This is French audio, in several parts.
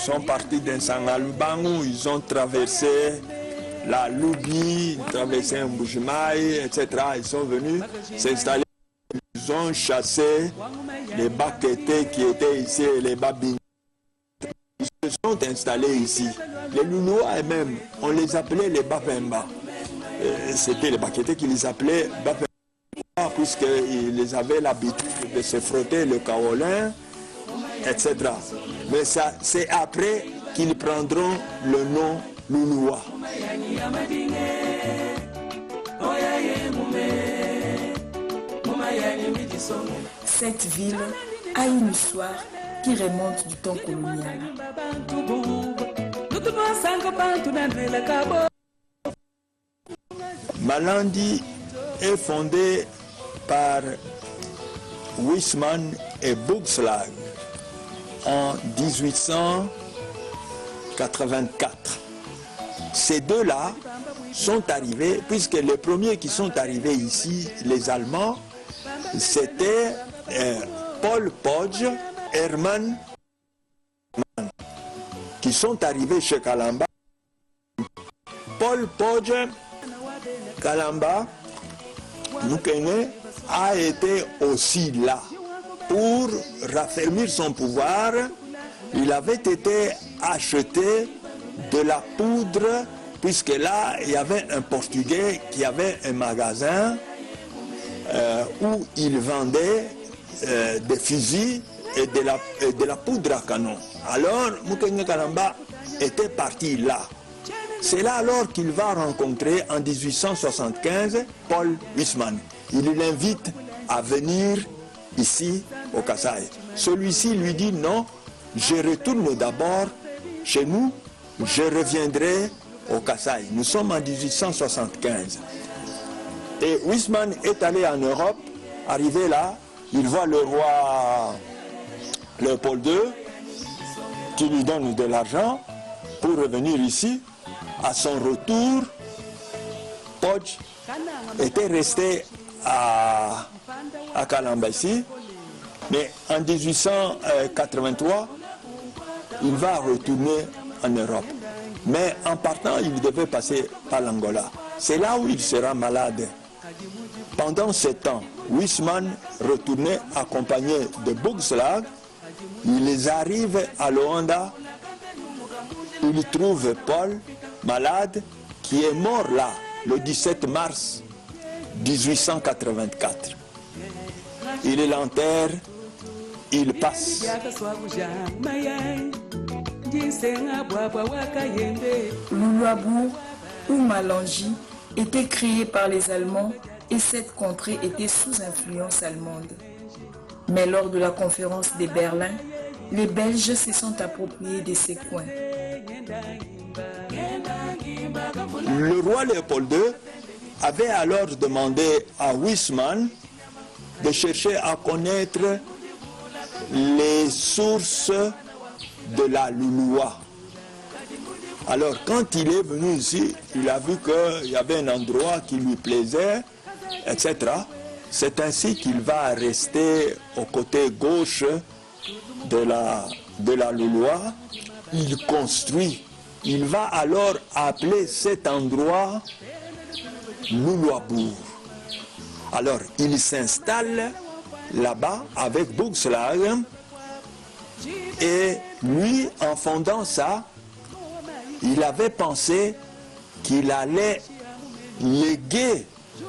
sont partis d'Nsangalubangu, ils ont traversé la Loubi, traversé Mbujimaï, etc. Ils sont venus s'installer. Ils ont chassé les Bakétés qui étaient ici et les Babini. Ils se sont installés ici. Les Loulois eux-mêmes, on les appelait les Bapemba. C'était les Bakétés qui les appelaient Bapemba, puisqu'ils avaient l'habitude de se frotter le kaolin, etc. Mais ça, c'est après qu'ils prendront le nom Loulois. Cette ville a une histoire qui remonte du temps colonial. Malandi est fondée par Huisman et Boogslag en 1884. Ces deux-là sont arrivés, puisque les premiers qui sont arrivés ici, les Allemands, c'était Paul Podge, Hermann, qui sont arrivés chez Kalamba. Paul Podge, Kalamba, Mukene, a été aussi là pour raffermir son pouvoir. Il avait été acheté de la poudre, puisque là, il y avait un Portugais qui avait un magasin où il vendait des fusils et de la poudre à canon. Alors, Mukene Kalamba était parti là. C'est là alors qu'il va rencontrer en 1875 Paul Huisman. Il l'invite à venir ici au Kasaï. Celui-ci lui dit non, je retourne d'abord chez nous, je reviendrai au Kasaï. Nous sommes en 1875. Et Huisman est allé en Europe, arrivé là, il voit le roi Léopold II qui lui donne de l'argent pour revenir ici. À son retour, Podge était resté à Kalamba ici, mais en 1883, il va retourner en Europe. Mais en partant, il devait passer par l'Angola. C'est là où il sera malade. Pendant ce temps, Huisman retournait accompagné de Boogslag. Ils arrivent à Luanda. Ils trouvent Paul malade qui est mort là le 17 mars 1884. Il l'enterre, il passe. Louloabourg ou Malangi était créé par les Allemands et cette contrée était sous influence allemande. Mais lors de la conférence de Berlin, les Belges se sont appropriés de ces coins. Le roi Léopold II avait alors demandé à Huisman de chercher à connaître les sources de la Louloua. Alors quand il est venu ici, il a vu qu'il y avait un endroit qui lui plaisait, etc. C'est ainsi qu'il va rester au côté gauche de la Louloua. Il construit. Il va alors appeler cet endroit Louloabourg. Alors, il s'installe là-bas avec Boogslag et lui, en fondant ça, il avait pensé qu'il allait léguer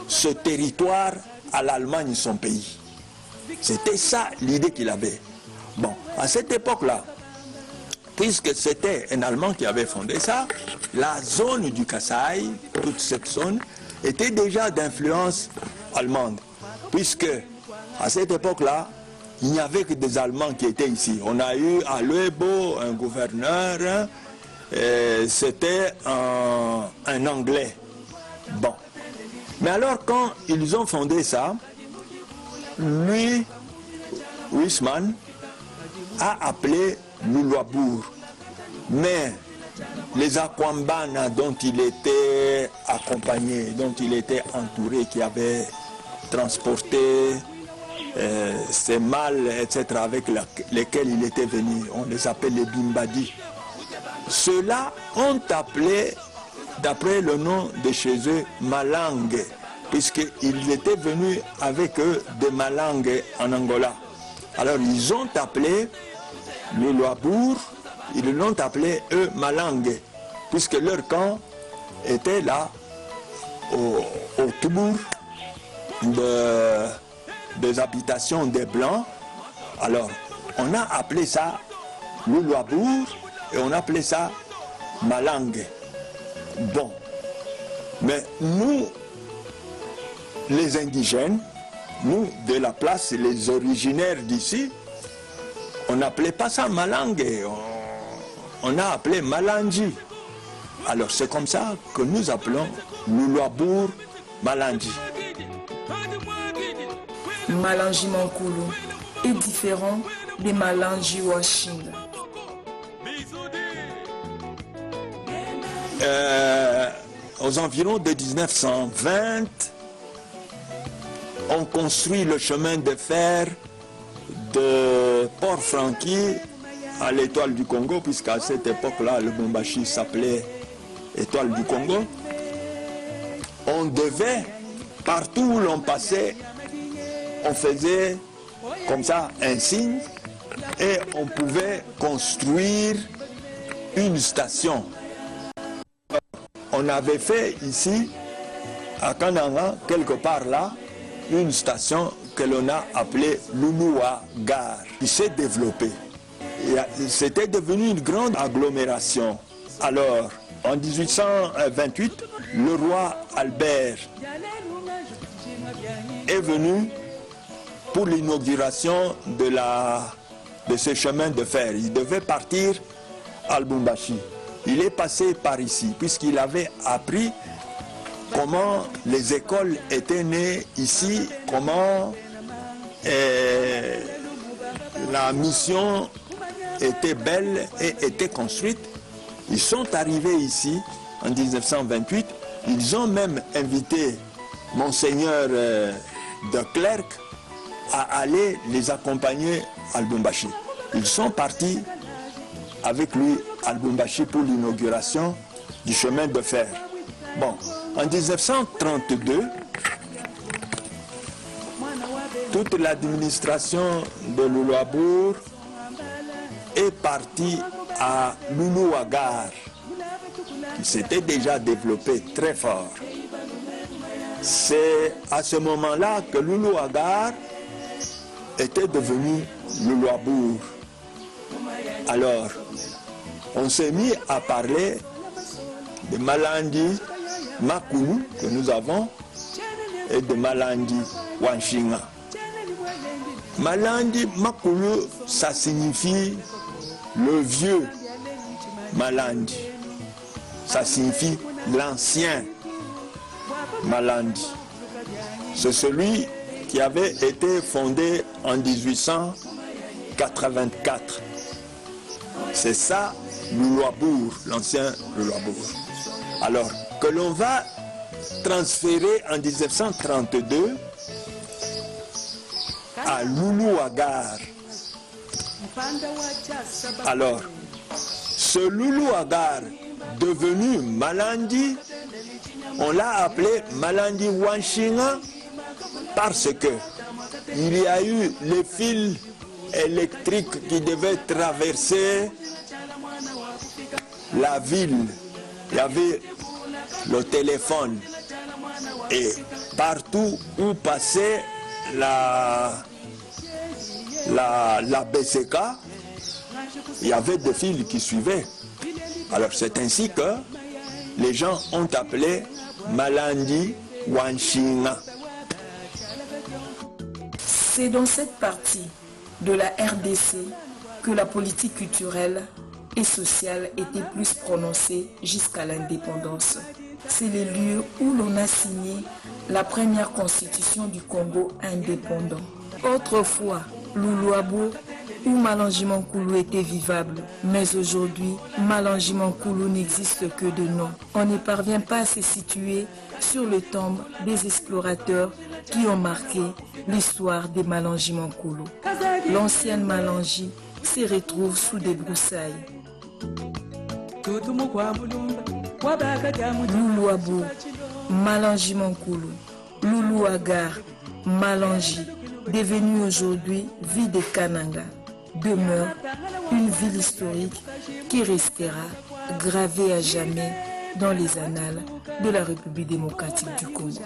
ce territoire à l'Allemagne, son pays. C'était ça l'idée qu'il avait. Bon, à cette époque-là, puisque c'était un Allemand qui avait fondé ça, la zone du Kasaï, toute cette zone, était déjà d'influence allemande. Puisque à cette époque-là, il n'y avait que des Allemands qui étaient ici. On a eu à Luebo un gouverneur, c'était un Anglais. Bon. Mais alors quand ils ont fondé ça, lui, Huisman, a appelé Louloabourg. Mais les Akwambana dont il était accompagné, dont il était entouré, qui avaient transporté ses mâles, etc., avec lesquels il était venu, on les appelle les Bimbadi. ceux-là ont appelé, d'après le nom de chez eux, Malangue, puisqu'ils étaient venus avec eux de Malangue en Angola. Alors ils ont appelé le Louabour, ils l'ont appelé eux Malangue, puisque leur camp était là, au tour des habitations des Blancs. Alors on a appelé ça le Louabour et on appelait ça Malangue. Bon, mais nous, les indigènes, nous de la place, les originaires d'ici, on n'appelait pas ça Malangue, on a appelé Malangi. Alors c'est comme ça que nous appelons le Louabour Malangi. Malangi Mankoulou est différent des Malangi Washing. Aux environs de 1920, on construit le chemin de fer de Port-Franqui à l'Étoile du Congo, puisqu'à cette époque-là, le Lubumbashi s'appelait Étoile du Congo. On devait, partout où l'on passait, on faisait comme ça un signe et on pouvait construire une station. On avait fait ici, à Kananga, quelque part là, une station que l'on a appelée Lulua Gare, qui s'est développée. C'était devenu une grande agglomération. Alors, en 1828, le roi Albert est venu pour l'inauguration de ce chemin de fer. Il devait partir à Lubumbashi. Il est passé par ici, puisqu'il avait appris comment les écoles étaient nées ici, comment la mission était belle et était construite. Ils sont arrivés ici en 1928. Ils ont même invité Monseigneur de Clerc à aller les accompagner à Lubumbashi. Ils sont partis avec lui à Lubumbashi pour l'inauguration du chemin de fer. Bon, en 1932, toute l'administration de Louabour est partie à Luluagar, qui s'était déjà développé très fort. C'est à ce moment-là que Luluagar était devenu Louabour. Alors, on s'est mis à parler de Malandi Makulu que nous avons et de Malandi Wanshinga. Malandi Makulu, ça signifie le vieux Malandi. Ça signifie l'ancien Malandi. C'est celui qui avait été fondé en 1884. C'est ça, Louabour, l'ancien Louabour. Alors, que l'on va transférer en 1932 à Loulouagar. Alors, ce Loulouagar devenu Malandi, on l'a appelé Malandi Wanshinga parce que il y a eu les fils électriques qui devaient traverser la ville. Il y avait le téléphone et partout où passait la BCK, il y avait des fils qui suivaient. Alors c'est ainsi que les gens ont appelé Malandi Wanshinga. C'est dans cette partie de la RDC que la politique culturelle et sociale était plus prononcée jusqu'à l'indépendance. C'est le lieu où l'on a signé la première constitution du Congo indépendant. Autrefois, Louabour ou Malangi Mankoulou était vivable, mais aujourd'hui, Malangi Mankoulou n'existe que de nom. On ne parvient pas à se situer sur le tombe des explorateurs qui ont marqué l'histoire des Malangi Mankoulou. L'ancienne Malangi se retrouve sous des broussailles. Loulou Abou, Malangi Mankoulou, Loulou Agar, Malangi, devenu aujourd'hui ville de Kananga, demeure une ville historique qui restera gravée à jamais dans les annales de la République démocratique du Congo.